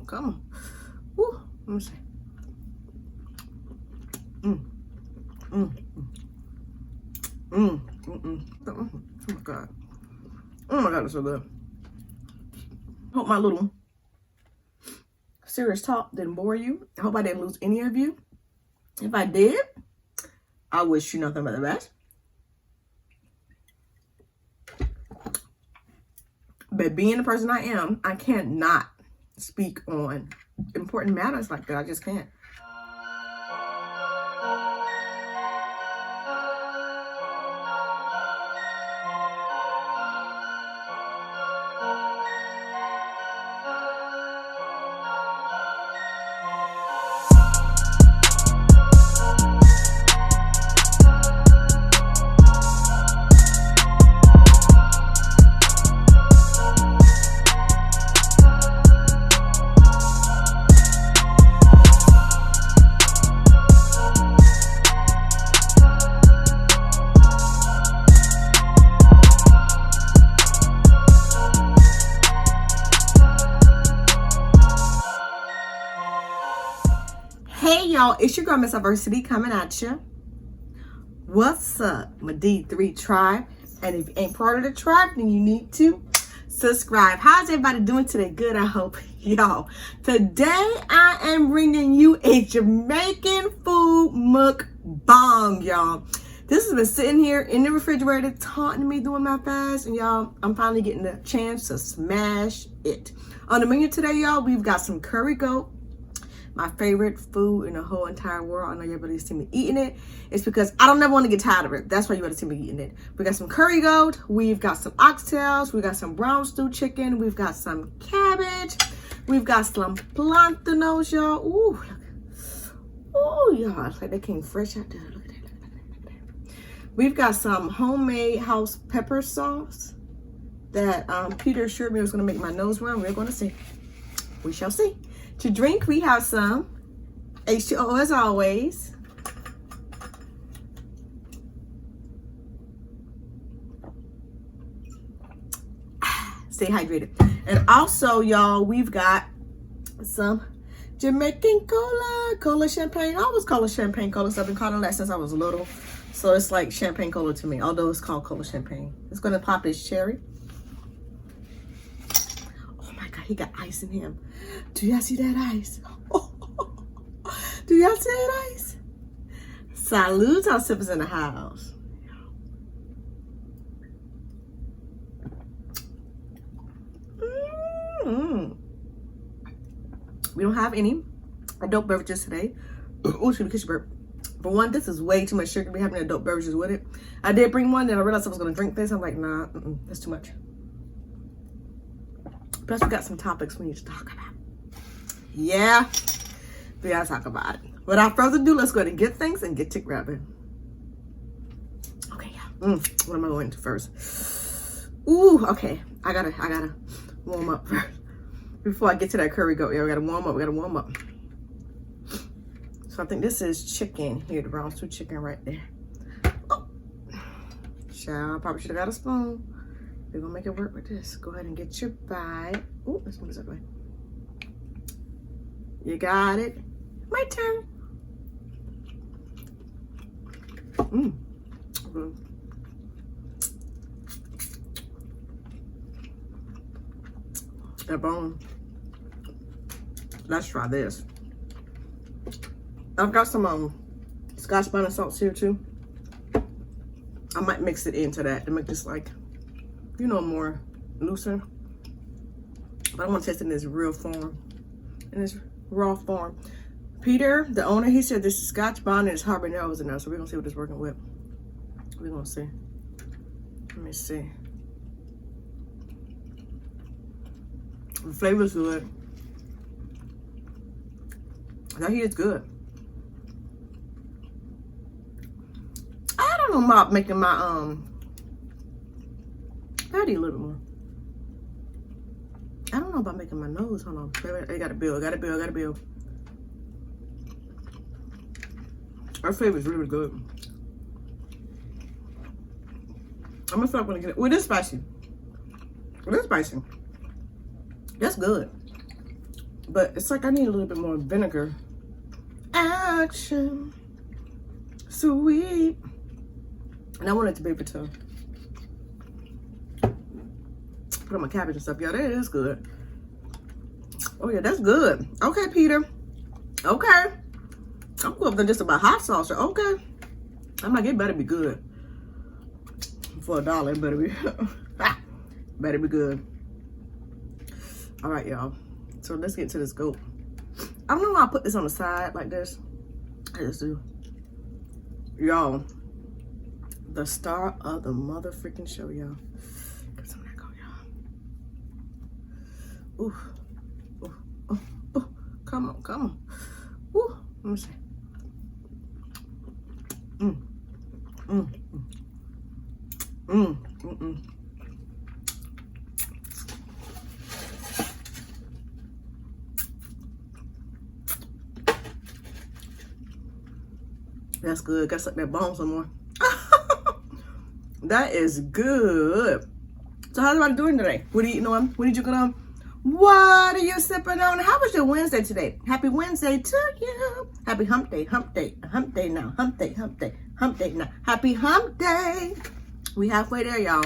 Come on. Ooh, let me see. Oh my God. Oh my God, it's so good. Hope my little serious talk didn't bore you. I hope I didn't lose any of you. If I did, I wish you nothing but the best. But being the person I am, I can't not speak on important matters like that. I just can't. Hey y'all, it's your girl Miss Diversity coming at you. What's up, my D3 tribe? And if you ain't part of the tribe, then you need to subscribe. How's everybody doing today? Good, I hope. Y'all, today I am bringing you a Jamaican food mukbang, y'all. This has been sitting here in the refrigerator taunting me doing my fast, and y'all, I'm finally getting the chance to smash it. On the menu today, y'all, we've got some curry goat. My favorite food in the whole entire world. I know everybody see me eating it. It's because I don't never want to get tired of it. That's why you want to see me eating it. We got some curry goat. We've got some oxtails. We got some brown stew chicken. We've got some cabbage. We've got some plantains, y'all. Ooh, ooh, y'all. It's like they came fresh out there. Look at that. Look at that. We've got some homemade house pepper sauce that Peter assured me was going to make my nose run. We're going to see. We shall see. To drink, we have some H2O as always. Stay hydrated. And also, y'all, we've got some Jamaican cola champagne. I always call it champagne cola. So I've been calling that since I was little. So it's like champagne cola to me, although it's called cola champagne. It's going to pop this cherry. Oh my God, he got ice in him. Do y'all see that ice? Do y'all see that ice? Salute, our sippers in the house. We don't have any adult beverages today. Oh, should we kiss your burp? For one, this is way too much sugar to be having adult beverages with it. I did bring one, then I realized I was going to drink this. I'm like, nah, that's too much. Plus, we got some topics we need to talk about. Yeah, we gotta talk about it. Without further ado, let's go ahead and get things and get to grabbing. Okay, yeah. What am I going to first? Ooh, okay. I gotta warm up first. Before I get to that curry goat, yeah, we gotta warm up. So I think this is chicken here, the brown stew chicken right there. Oh, child, probably should have got a spoon. We're gonna make it work with this. Go ahead and get your bite. Ooh, let's move this up way. You got it. My turn. Good. That bone. Let's try this. I've got some Scotch bonnet salts here too. I might mix it into that to make this like, you know, more looser. But I want to taste it in this real form, in this raw form. Peter, the owner, he said this is Scotch Bonnet and it's habaneros in there, so we're gonna see what it's working with. We're gonna see. Let me see. The flavor's good. That here is good. I don't know about making my patty a little bit more. I don't know about making my nose. Hold on. I gotta build. Our flavor's really good. I'm gonna start when I get it. Well, this spicy. That's good. But it's like I need a little bit more vinegar. Action. Sweet. And I want it to be able to put on my cabbage and stuff. Yeah, that is good. Oh yeah, that's good. Okay, Peter. Okay. I'm going than just about hot sauce. Okay. I'm like, it better be good. For $1, it better be better be good. All right, y'all. So let's get to this goat. I don't know why I put this on the side like this. I just do. Y'all, the star of the mother freaking show, y'all. Get some of that go, y'all. Ooh. Ooh. Oh, oh. Come on. Ooh. Let me see. That's good. Gotta suck that bone some more. That is good. So how's everybody doing today? What are you eating on? What are you drinking on? What are you sipping on? How was your Wednesday today? Happy Wednesday to you. Happy hump day now. Hump day now. Happy hump day. We halfway there, y'all.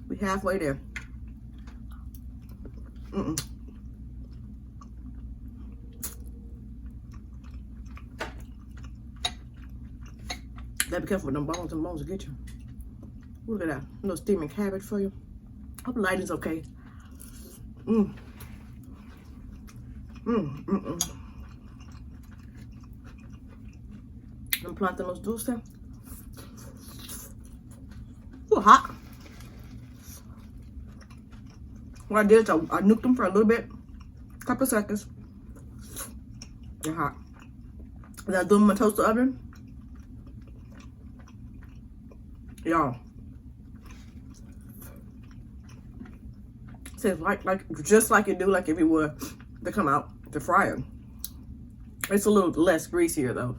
We halfway there. Gotta be careful with them bones. Them bones will get you. Look at that. A little steaming cabbage for you. Hope the lighting's okay. Them plantains dulce. Ooh, hot. What I did is I nuked them for a little bit. Couple seconds. They're hot. Then I do them in my toaster oven. Y'all. Says like just like you do, like if you were to come out to fry it. It's a little less greasier though.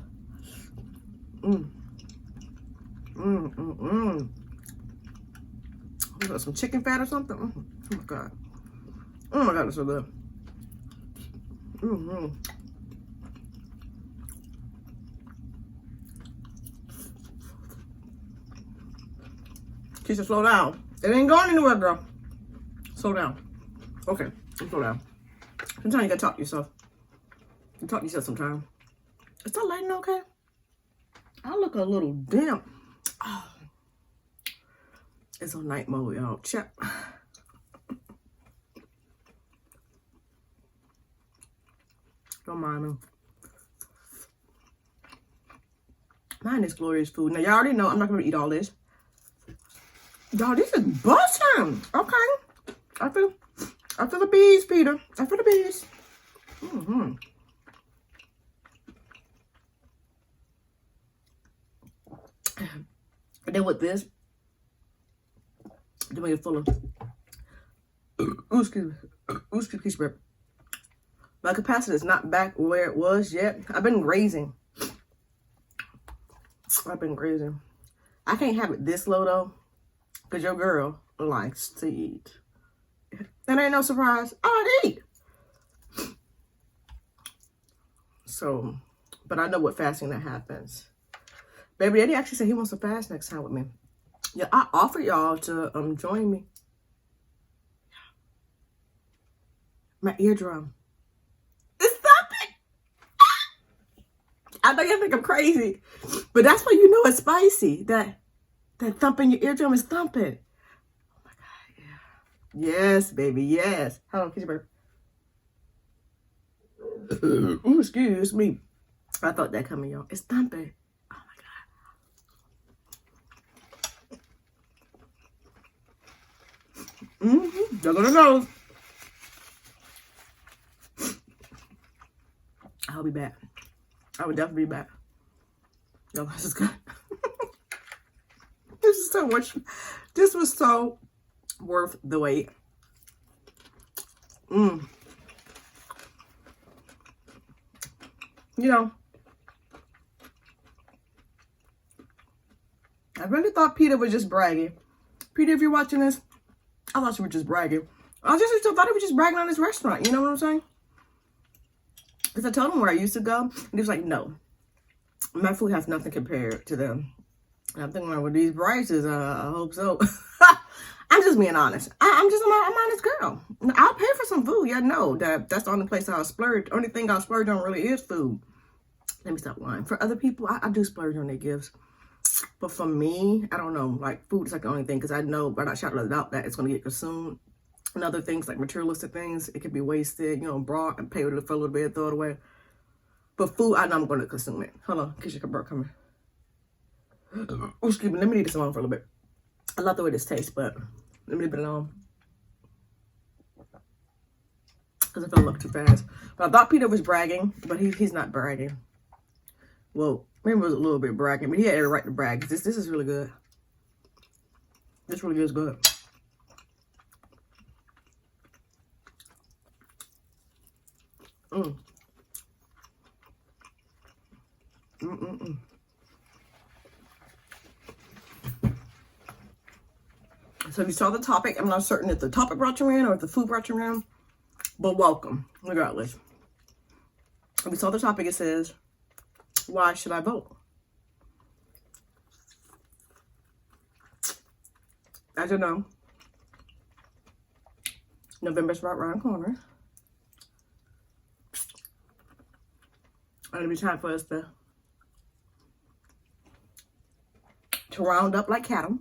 Got some chicken fat or something. Oh my god. Oh my god, it's so good. Keisha, slow down. It ain't going anywhere, girl. Slow down. Okay, slow down. Sometimes you gotta talk to yourself. You talk to yourself sometimes. Is that lighting okay? I look a little dim. Oh. It's on night mode, y'all. Check. Don't mind me. Mine is glorious food. Now, y'all already know I'm not going to eat all this. Y'all, this is busting. Okay. I feel the bees, Peter. I feel the bees. And then with this, to make it full of, excuse me. My capacity is not back where it was yet. I've been grazing. I can't have it this low though, because your girl likes to eat. That ain't no surprise. I eat. So, but I know what fasting that happens. Baby Daddy actually said he wants to fast next time with me. Yeah, I offer y'all to join me. My eardrum. Stop it! I know y'all think I'm crazy, but that's why you know it's spicy. That thumping your eardrum is thumping. Oh my god, yeah. Yes, baby, yes. Hold on, kiss your bird. Ooh, excuse me. I thought that coming, y'all. It's thumping. Oh my God. Look at the nose. I'll be back. I would definitely be back. Yo, this is good. This is so much. This was so worth the wait. You know, I really thought Peter was just bragging. Peter, if you're watching this, I thought you were just bragging. I just thought he was just bragging on his restaurant. You know what I'm saying? Because I told him where I used to go, and he was like, no, my food has nothing compared to them. And I'm thinking, like, with these prices, I hope so. I'm just being honest. I'm an honest girl. I'll pay for some food. Yeah, no, that's the only place I'll splurge. Only thing I'll splurge on really is food. Let me stop lying. For other people, I do splurge on their gifts. But for me, I don't know. Like, food is like the only thing, because I know by not shouting it out that it's going to get consumed. And other things, like materialistic things, it can be wasted, you know, brought and pay for a little bit, throw it away. But food, I know I'm going to consume it. Hold on, Keisha Cabral coming. Oh, excuse me, let me leave this alone for a little bit. I love the way this tastes, but let me leave it alone. Because I feel a little too fast. But I thought Peter was bragging, but he's not bragging. Well, maybe it was a little bit bragging, but he had every right to brag. This is really good. This really is good. So you saw the topic. I'm not certain if the topic brought you in or if the food brought you in, but welcome, regardless. If you saw the topic, it says, why should I vote? As you know, November's right around the corner. And it'll be time for us to round up like cattle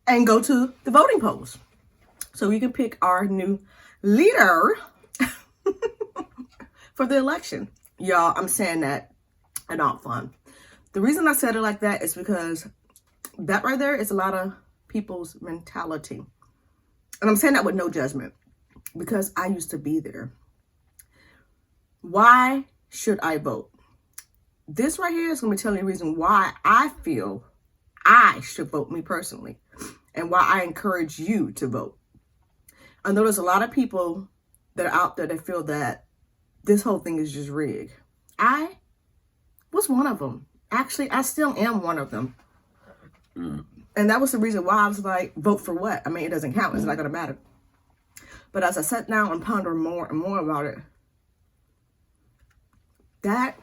and go to the voting polls so we can pick our new leader for the election. Y'all, I'm saying that and not fun. The reason I said it like that is because that right there is a lot of people's mentality. And I'm saying that with no judgment because I used to be there. Why should I vote? This right here is going to tell you the reason why I feel I should vote, me personally, and why I encourage you to vote. I know there's a lot of people that are out there that feel that this whole thing is just rigged. I was one of them. Actually, I still am one of them. And that was the reason why I was like, vote for what? I mean, it doesn't count. It's not going to matter. But as I sat down and pondered more and more about it, that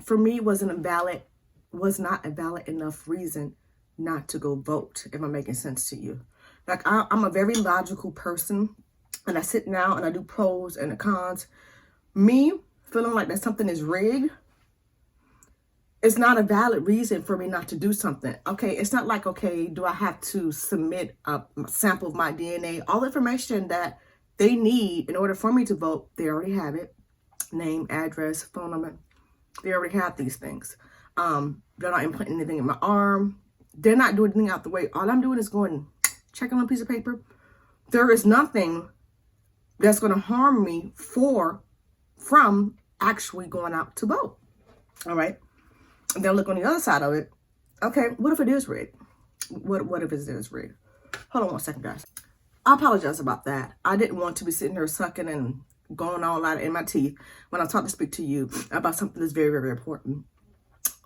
for me was not a valid enough reason not to go vote, if I'm making sense to you. Like, I'm a very logical person, and I sit down and I do pros and the cons. Me feeling like that something is rigged, it's not a valid reason for me not to do something. Okay, it's not like, okay, do I have to submit a sample of my DNA? All the information that they need in order for me to vote, they already have it. Name, address, phone number. They already have these things. They're not implanting anything in my arm. They're not doing anything out the way. All I'm doing is going, checking on a piece of paper. There is nothing that's going to harm me from actually going out to vote. All right. And then look on the other side of it. Okay, what if it is rigged? What if it is rigged? Hold on one second, guys. I apologize about that. I didn't want to be sitting here sucking and going all out in my teeth when I talk to speak to you about something that's very, very important.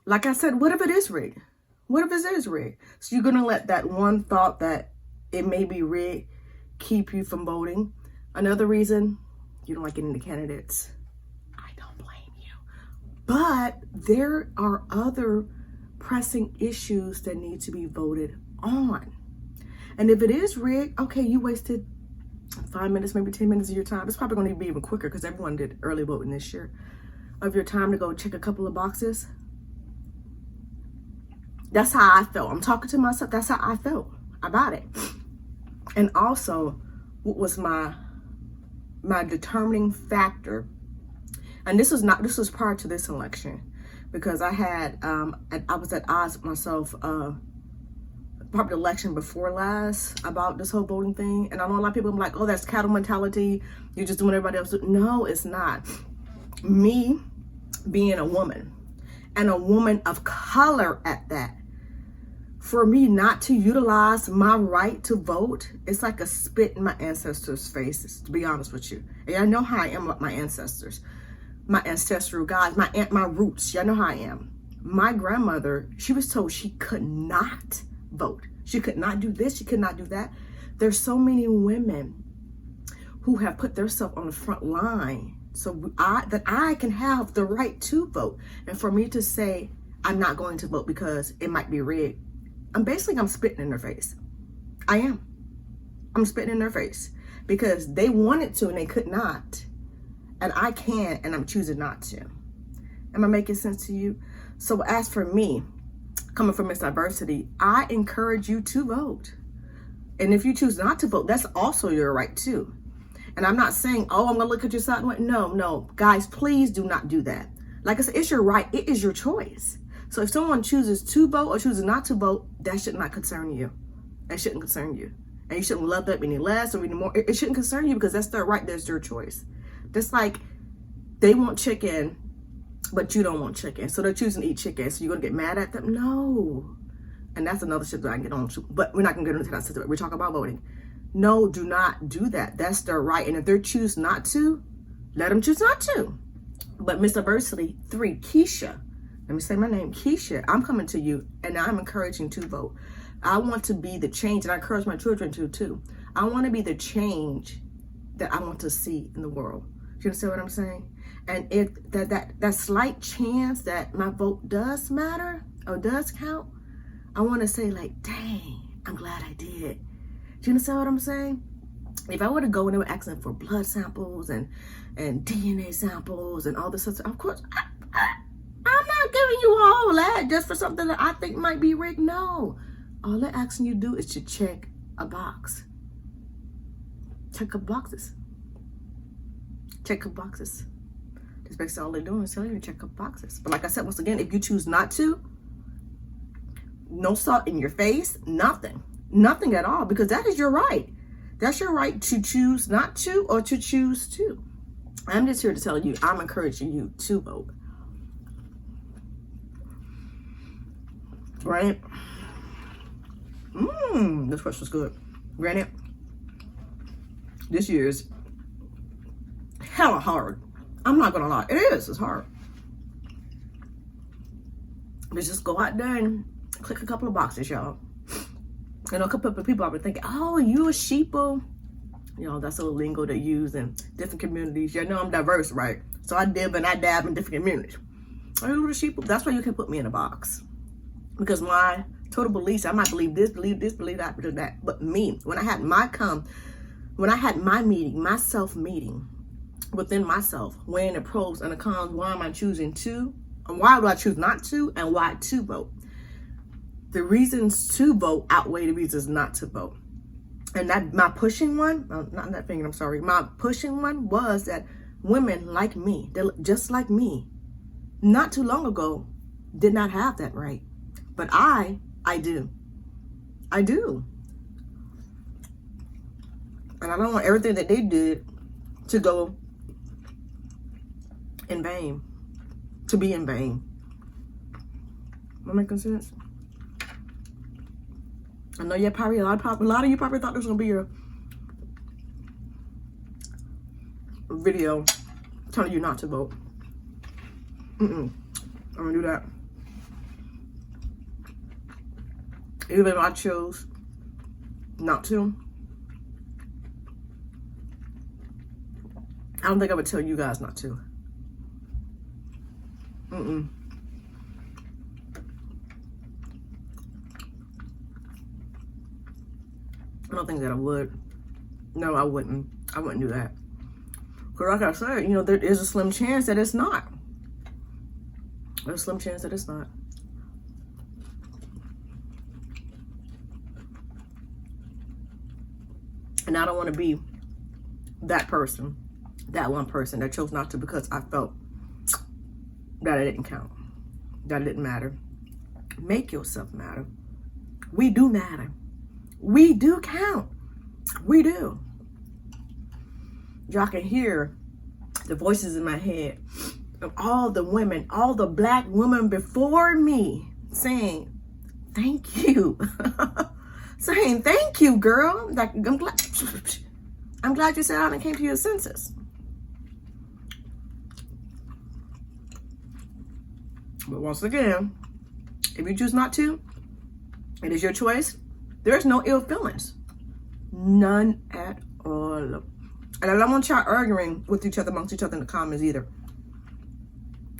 Like I said, what if it is rigged? What if it is rigged? So you're going to let that one thought that it may be rigged keep you from voting. Another reason, you don't like any of the candidates. I don't blame you. But there are other pressing issues that need to be voted on. And if it is rigged, okay, you wasted 5 minutes, maybe 10 minutes of your time. It's probably going to be even quicker because everyone did early voting this year. Of your time to go check a couple of boxes. That's how I felt. I'm talking to myself. That's how I felt about it. And also, what was my determining factor And this was prior to this election, because I was at odds with myself, probably the election before last, about this whole voting thing. And I know a lot of people are like, oh, that's cattle mentality. You're just doing everybody else. No, it's not. Me being a woman, and a woman of color at that, for me not to utilize my right to vote, it's like a spit in my ancestors' faces, to be honest with you. And I know how I am with my ancestors, my ancestral guys, my roots. Y'all know how I am. My grandmother, she was told she could not vote. She could not do this. She could not do that. There's so many women who have put themselves on the front line so that I can have the right to vote. And for me to say I'm not going to vote because it might be rigged, I'm spitting in their face. I am. I'm spitting in their face because they wanted to and they could not. And I can, and I'm choosing not to. Am I making sense to you? So as for me, coming from Miss Diversity, I encourage you to vote. And if you choose not to vote, that's also your right too. And I'm not saying, oh, I'm gonna look at your side. No, guys, please do not do that. Like I said, it's your right. It is your choice. So if someone chooses to vote or chooses not to vote, that should not concern you. That shouldn't concern you. And you shouldn't love them any less or any more. It shouldn't concern you because that's their right. That's their choice. Just like they want chicken, but you don't want chicken. So they're choosing to eat chicken. So you're going to get mad at them? No. And that's another shit that I can get on to. But we're not going to get into that situation. We're talking about voting. No, do not do that. That's their right. And if they choose not to, let them choose not to. But Miss Diversity 3, Keisha. Let me say my name, Keisha. I'm coming to you and I'm encouraging to vote. I want to be the change, and I encourage my children to too. I want to be the change that I want to see in the world. Do you understand what I'm saying? And if that slight chance that my vote does matter or does count, I want to say like, dang, I'm glad I did. Do you understand what I'm saying? If I were to go and they were asking for blood samples and DNA samples and all this stuff, of course, I'm not giving you all that just for something that I think might be rigged. No. All they're asking you to do is to check a box. Check up boxes. Check up boxes. That's basically all they're doing is telling you to check up boxes. But like I said, once again, if you choose not to, no salt in your face, nothing. Nothing at all, because that is your right. That's your right to choose not to or to choose to. I'm just here to tell you, I'm encouraging you to vote. Right? This question was good. Granted, this year is hella hard. I'm not gonna lie. It is. It's hard. Let's just go out there and click a couple of boxes, y'all. You know, a couple of people have been thinking, oh, you a sheeple. You know, that's a little lingo they use in different communities. You know, I'm diverse, right? So I dib and I dab in different communities. Are you a sheeple? That's why you can put me in a box. Because my total beliefs, I might believe this, believe that, believe that. But me, when I had my meeting, my self-meeting within myself, weighing the pros and the cons, why am I choosing to, and why do I choose not to, and why to vote? The reasons to vote outweigh the reasons not to vote. And that my pushing one, not that thing, I'm sorry, my pushing one was that women like me, just like me, not too long ago, did not have that right. But I do. I do. And I don't want everything that they did to go in vain, to be in vain. Am I making sense? I know you're probably, a lot of you probably thought this was going to be a video telling you not to vote. I'm going to do that. Even if I chose not to, I don't think I would tell you guys not to. I don't think that I would. No, I wouldn't. I wouldn't do that. Because like I said, you know, there is a slim chance that it's not. There's a slim chance that it's not. And I don't want to be that person, that one person that chose not to because I felt that it didn't count, that it didn't matter. Make yourself matter. We do matter. We do count. We do. Y'all can hear the voices in my head of all the women, all the black women before me saying, thank you. Saying, thank you, girl. Like, I'm glad you sat down and came to your senses. But once again, if you choose not to, it is your choice. There's no ill feelings. None at all. And I don't want y'all arguing with each other, amongst each other in the comments either.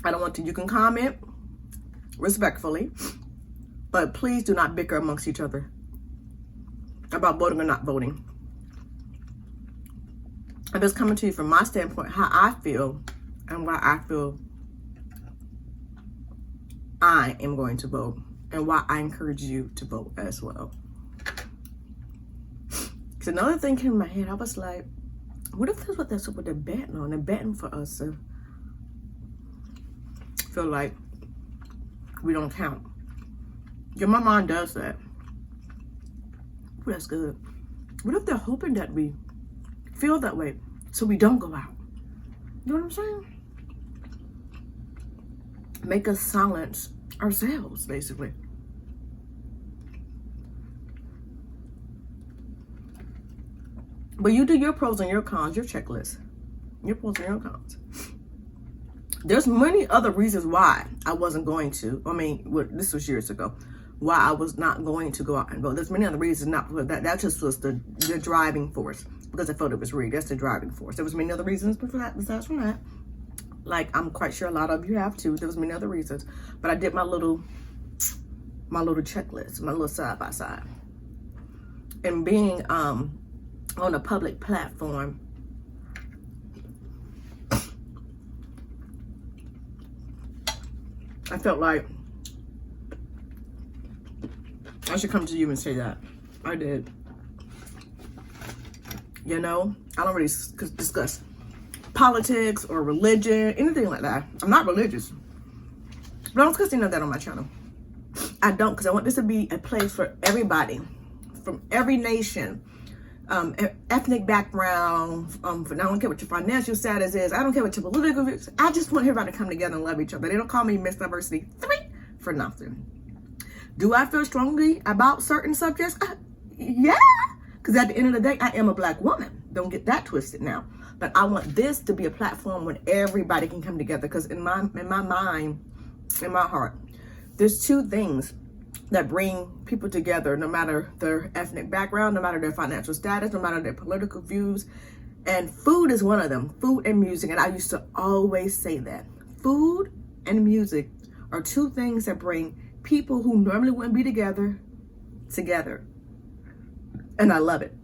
I don't want to. You can comment respectfully, but please do not bicker amongst each other about voting or not voting. I'm just coming to you from my standpoint, how I feel and why I feel I am going to vote, and why I encourage you to vote as well. Because another thing came in my head, I was like, what if that's what they're betting on? They're betting for us to feel like we don't count. Yeah, my mind does that. Ooh, that's good. What if they're hoping that we feel that way so we don't go out? You know what I'm saying? Make us silence ourselves, basically. But you do your pros and your cons, your checklist. Your pros and your cons. There's many other reasons why I wasn't going to. I mean, this was years ago. Why I was not going to go out and vote. There's many other reasons, not for that. That just was the driving force, because I felt it was rigged. That's the driving force. There was many other reasons besides from that. Like, I'm quite sure a lot of you have too. There was many other reasons, but I did my little checklist, my little side by side. And being on a public platform, I felt like I should come to you and say that. I did. You know, I don't really discuss politics or religion, anything like that. I'm not religious, but I don't discuss any of that on my channel. I don't, because I want this to be a place for everybody, from every nation, ethnic background. I don't care what your financial status is. I don't care what your political views. I just want everybody to come together and love each other. They don't call me Miss Diversity 3 for nothing. Do I feel strongly about certain subjects? Yeah, because at the end of the day, I am a black woman. Don't get that twisted now. But I want this to be a platform where everybody can come together. Because in my mind, in my heart, there's two things that bring people together, no matter their ethnic background, no matter their financial status, no matter their political views. And food is one of them. Food and music. And I used to always say that. Food and music are two things that bring people who normally wouldn't be together. And I love it.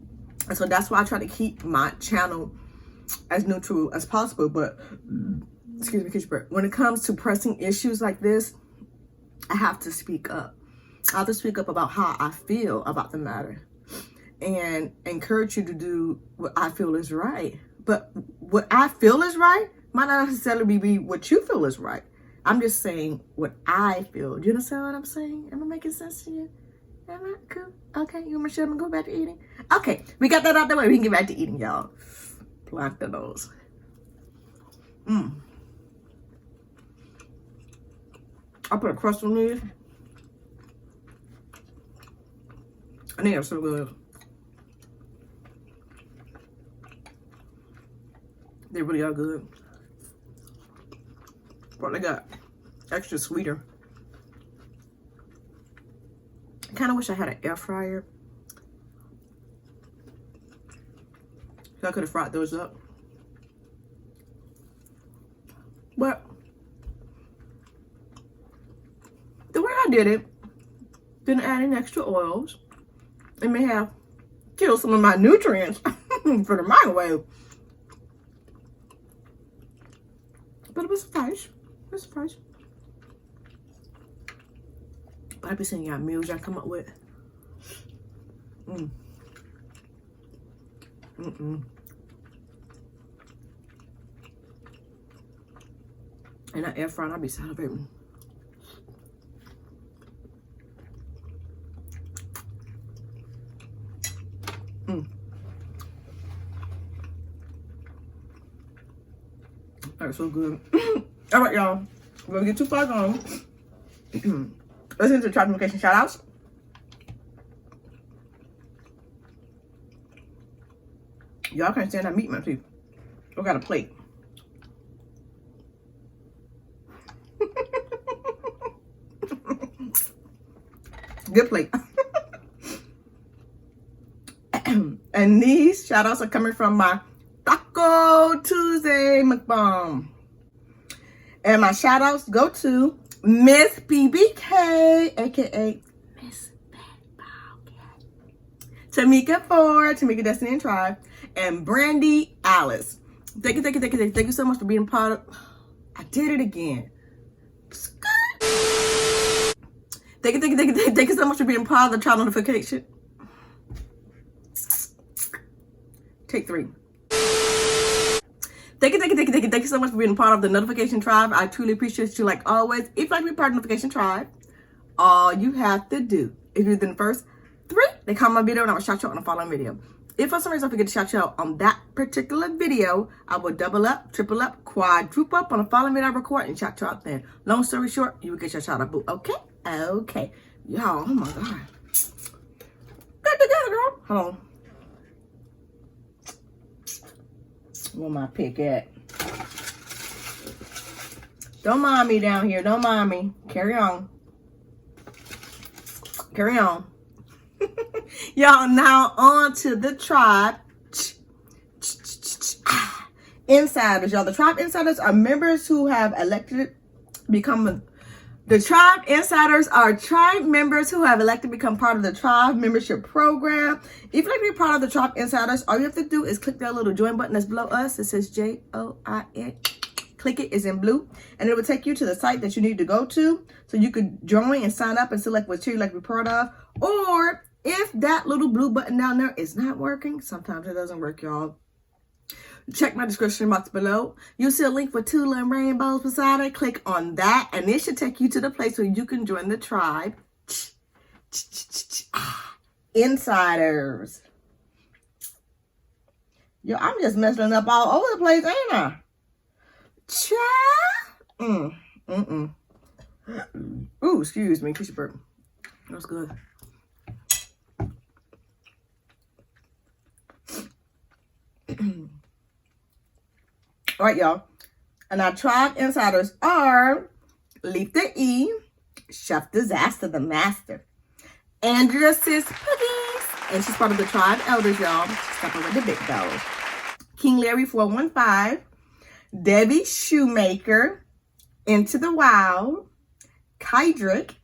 And so that's why I try to keep my channel as neutral as possible. But, excuse me, when it comes to pressing issues like this, I have to speak up. I have to speak up about how I feel about the matter and encourage you to do what I feel is right. But what I feel is right might not necessarily be what you feel is right. I'm just saying what I feel. Do you understand what I'm saying? Am I making sense to you? Am I cool? Okay, you want me to shut up and go back to eating? Okay, we got that out the way. We can get back to eating, y'all. Plantains. I put a crust on these. I think they're so good. They really are good. But they got extra sweeter. I kind of wish I had an air fryer, so I could have fried those up. But the way I did it, didn't add any extra oils. It may have killed some of my nutrients for the microwave. But it was fresh. It was fresh. But I be seeing y'all meals y'all come up with. And that air fryer, I'll be salivating. That's so good. All right, y'all. We're gonna get too far gone. Listen to the Tribe Notification shout outs. Y'all can't stand that meat in my teeth. I got a plate. Good plate. And these shout outs are coming from my Taco Tuesday mukbang. And my shout outs go to Miss PBK, aka Miss Tamika Ford, Tamika Destiny and Tribe, and Brandy Alice. Thank you so much for being part of. I did it again. Thank you so much for being part of the trial notification. Take 3. Thank you so much for being part of the notification tribe. I truly appreciate you like always. If you'd like to be part of the notification tribe, all you have to do is within the first 3, they comment my video and I will shout you out on the following video. If for some reason I forget to shout you out on that particular video, I will double up, triple up, quadruple up on the following video I record and shout you out then. Long story short, you will get your shout out, boo. Okay? Okay. Y'all, oh my God. Get together, girl. Hold on. Where my pick at? Don't mind me down here. Don't mind me. Carry on. Carry on. Y'all, now on to the tribe insiders. Y'all, the tribe insiders are members who have elected become the tribe insiders are tribe members who have elected to become part of the tribe membership program. If you'd like to be part of the tribe insiders, all you have to do is click that little join button that's below us. It says JOIN. Click it, it's in blue, and it will take you to the site that you need to go to so you could join and sign up and select what you'd like to be part of. Or if that little blue button down there is not working, sometimes it doesn't work, y'all. Check my description box below. You'll see a link for 2 little rainbows beside it. Click on that, and it should take you to the place where you can join the tribe insiders. Yo, I'm just messing up all over the place, ain't I? Ooh, excuse me. Kiss your burp. That's good. All right, y'all. And our tribe insiders are Leaf the E, Chef Disaster the Master, Andrea Sis Puggies, and she's part of the tribe elders, y'all. She's stepping with the big dogs. King Larry 415, Debbie Shoemaker, Into the Wild, Kydrick,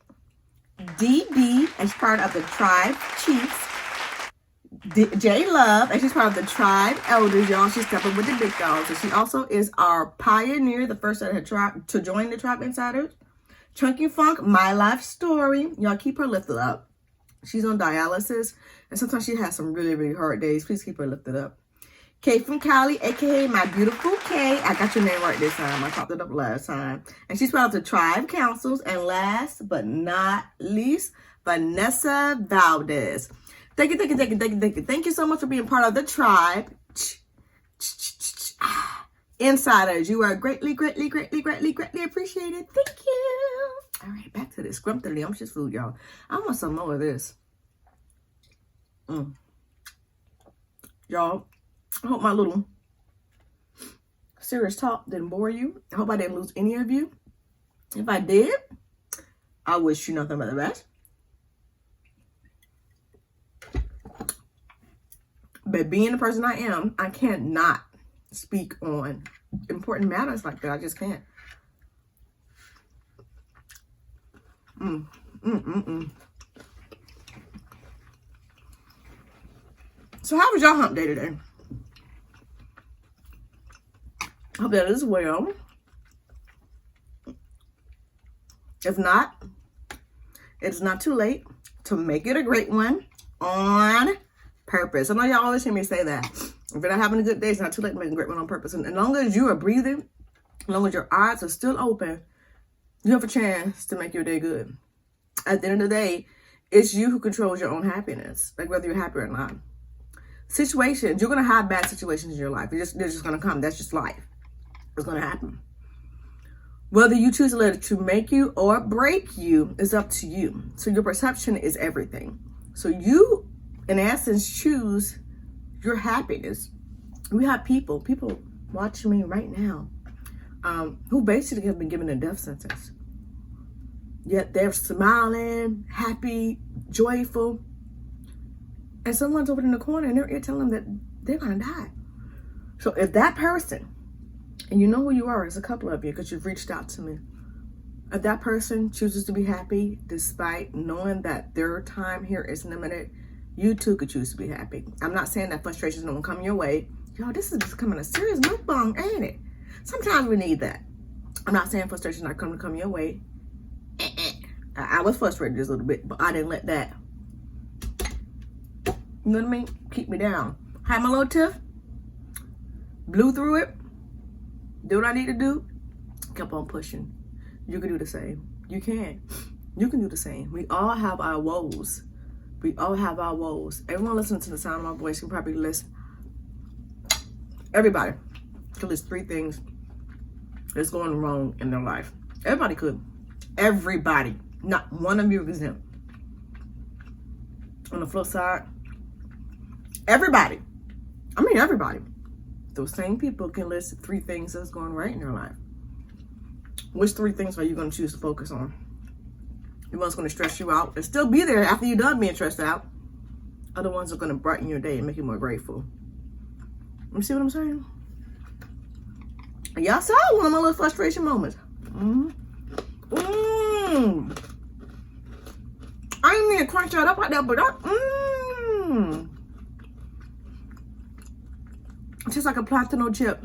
DB, and she's part of the tribe chiefs. J Love, and she's part of the tribe elders, y'all. She's stepping with the big dogs. And she also is our pioneer, the first that had tried to join the tribe insiders. Chunky Funk, My Life Story. Y'all keep her lifted up. She's on dialysis, and sometimes she has some really, really hard days. Please keep her lifted up. Kay from Cali, aka My Beautiful Kay. I got your name right this time. I popped it up last time. And she's part of the tribe councils. And last but not least, Vanessa Valdez. Thank you so much for being part of the tribe insiders. You are greatly appreciated. Thank you. All right, back to this scrumptious food, y'all. I want some more of this. Y'all, I hope my little serious talk didn't bore you. I hope I didn't lose any of you. If I did, I wish you nothing but the best. But being the person I am, I can't not speak on important matters like that. I just can't. So how was y'all hump day today? Hope that is well. If not, it's not too late to make it a great one on purpose. I know y'all always hear me say that. If you're not having a good day, it's not too late to make a great one on purpose. And as long as you are breathing As long as your eyes are still open, you have a chance to make your day good. At the end of the day, it's you who controls your own happiness, like whether you're happy or not. Situations, you're going to have bad situations in your life. They're just going to come. That's just life. It's going to happen. Whether you choose to let it to make you or break you is up to you. So your perception is everything. So you, in essence, choose your happiness. We have people watching me right now, who basically have been given a death sentence. Yet they're smiling, happy, joyful. And someone's over in the corner and they're telling them that they're going to die. So if that person, and you know who you are, there's a couple of you because you've reached out to me. If that person chooses to be happy despite knowing that their time here is limited, you too could choose to be happy. I'm not saying that frustrations don't come your way. Y'all, this is becoming a serious mukbang, ain't it? Sometimes we need that. I'm not saying frustrations not come to come your way. I was frustrated just a little bit, but I didn't let that, you know what I mean, keep me down. Had my little tiff, blew through it, did what I need to do, kept on pushing. You can do the same. You can do the same. We all have our woes. We all have our woes. Everyone listening to the sound of my voice can probably list, everybody could list 3 things that's going wrong in their life. Everybody could. Everybody. Not one of you is exempt. On the flip side, everybody. Those same people can list 3 things that's going right in their life. Which 3 things are you going to choose to focus on? The one's going to stress you out and still be there after you're done being stressed out. Other ones are going to brighten your day and make you more grateful. You see what I'm saying? Y'all saw one of my little frustration moments. I didn't mean to crunch that up like that, but it's just like a plantain chip.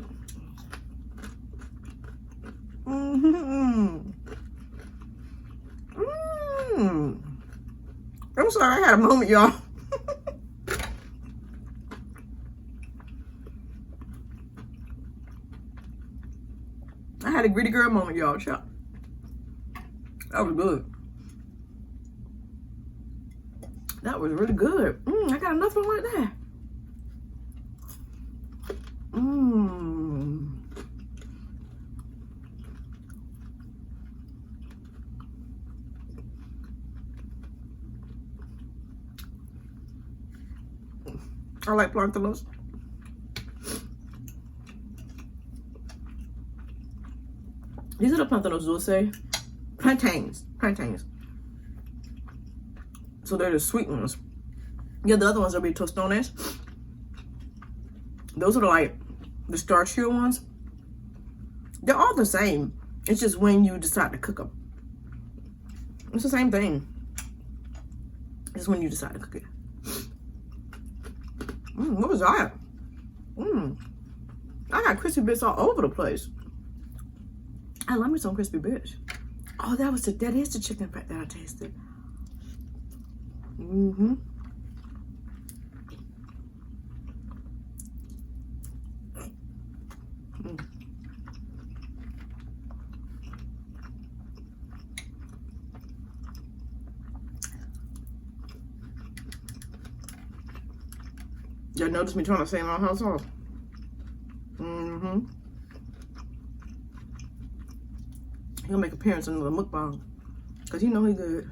I'm sorry, I had a moment, y'all. I had a greedy girl moment, y'all. That was good. That was really good. I got enough of like that. I like plantains. These are the plantains dulce. Plantains. So they're the sweet ones. Yeah, the other ones will be tostones. Those are the starchier ones. They're all the same. It's just when you decide to cook them. It's the same thing. It's when you decide to cook it. What was that? I got crispy bits all over the place. I love me some crispy bits. Oh, that is the chicken fat that I tasted. Y'all notice me trying to say my house off. He'll make appearance in the mukbang. Cause you know he good.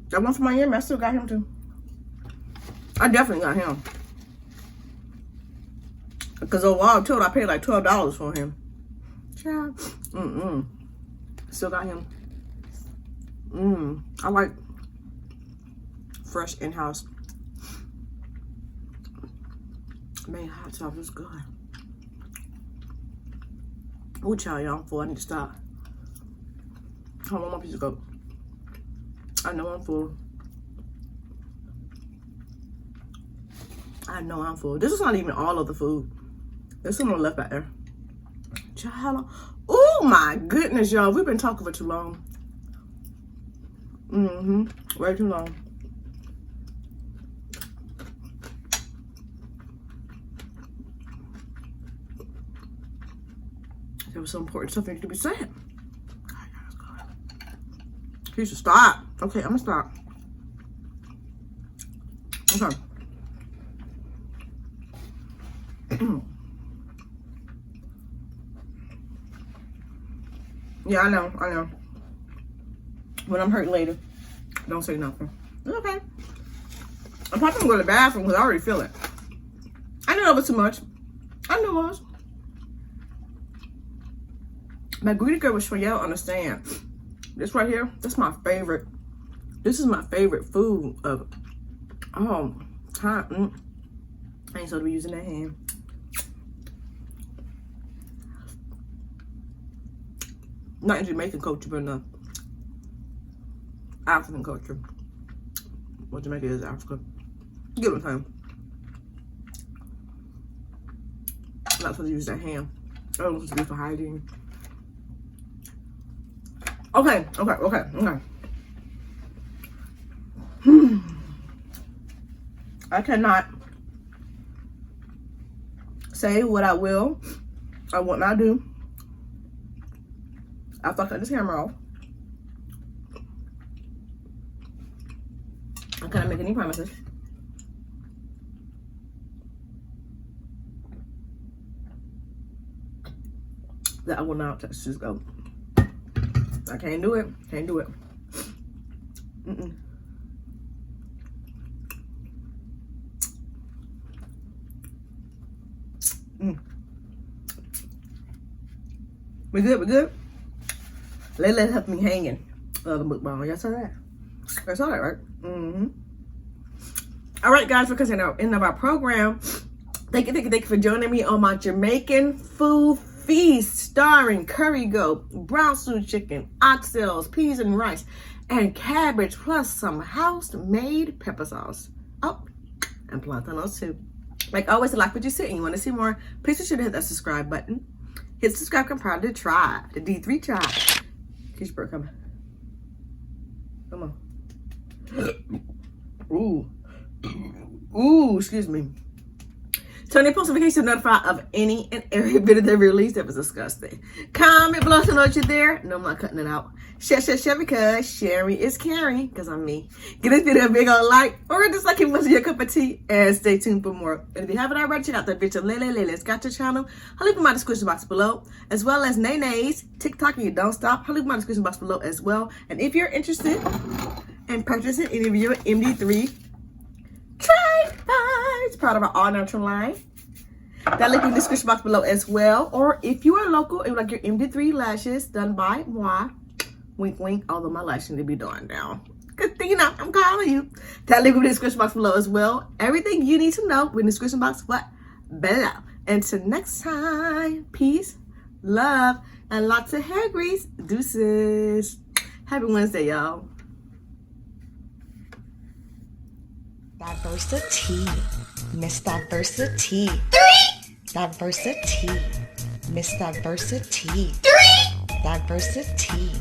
That one from Miami, I still got him too. I definitely got him. Cause a while I paid like $12 for him. Child. Still got him. I like fresh in-house made hot sauce. Is good. Ooh, child, y'all, I'm full. I need to stop. Hold on, one more piece of goat. I know I'm full. This is not even all of the food. There's some more left back there. Child. Oh my goodness, y'all. We've been talking for too long. Way too long. There was some important stuff that needed to be said. He should stop. Okay, I'm gonna stop. Okay. Yeah, I know. When I'm hurt later, don't say nothing. It's okay. I'm probably gonna go to the bathroom because I already feel it. I know it was too much. I know it was. My greedy girl was for y'all understand. This right here, that's my favorite. This is my favorite food of all time. I ain't supposed to be using that hand. Not in Jamaican culture, but in African culture. Well, Jamaica is Africa. You get what I'm saying? I'm not supposed to use that hand. I don't want to be for hiding. Okay. I cannot say what I will or what I do. I fucked up this camera off. I cannot make any promises. That I will not touch this goat. I can't do it. Can't do it. We good? LELE'S left me hanging. The mukbang. Y'all saw that? I saw that, right? All right, guys, because in the end of our program, thank you for joining me on my Jamaican food feast starring curry goat, brown stew chicken, oxtails, peas and rice, and cabbage, plus some house-made pepper sauce. Oh, and plantains too. Like always, like what you see and you want to see more, please be sure to hit that subscribe button. Hit subscribe, come proud to try the D3 tribe. Keisha Burke coming. Come on. Ooh, excuse me. Turn your post notifications to notify of any and every video that we release that was disgusting. Comment below to know that you're there. No, I'm not cutting it out. Share because sharing is caring, because I'm me. Give this video a big old like or dislike if it wasn't your cup of tea, and stay tuned for more. And if you haven't already, check out that video LELE'S got your channel. I'll leave in my description box below, as well as NENE's TikTok and you don't stop. I'll leave in my description box below as well. And if you're interested in purchasing any of your MD3 it's part of our all natural line. That link in the description box below as well. Or if you are local and like your MD3 lashes done by moi, wink wink, although my lashes need to be done now. Good thing, you know, I'm calling you. That link in the description box below as well. Everything you need to know in the description box below. Until next time, peace, love, and lots of hair grease. Deuces. Happy Wednesday, y'all. Diversity, Miss Diversity. 3. Diversity, Miss Diversity. 3. Diversity,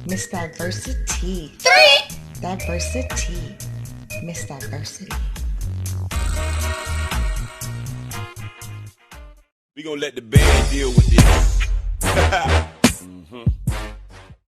Miss Diversity. 3. Diversity, Miss Diversity. We gonna let the band deal with this.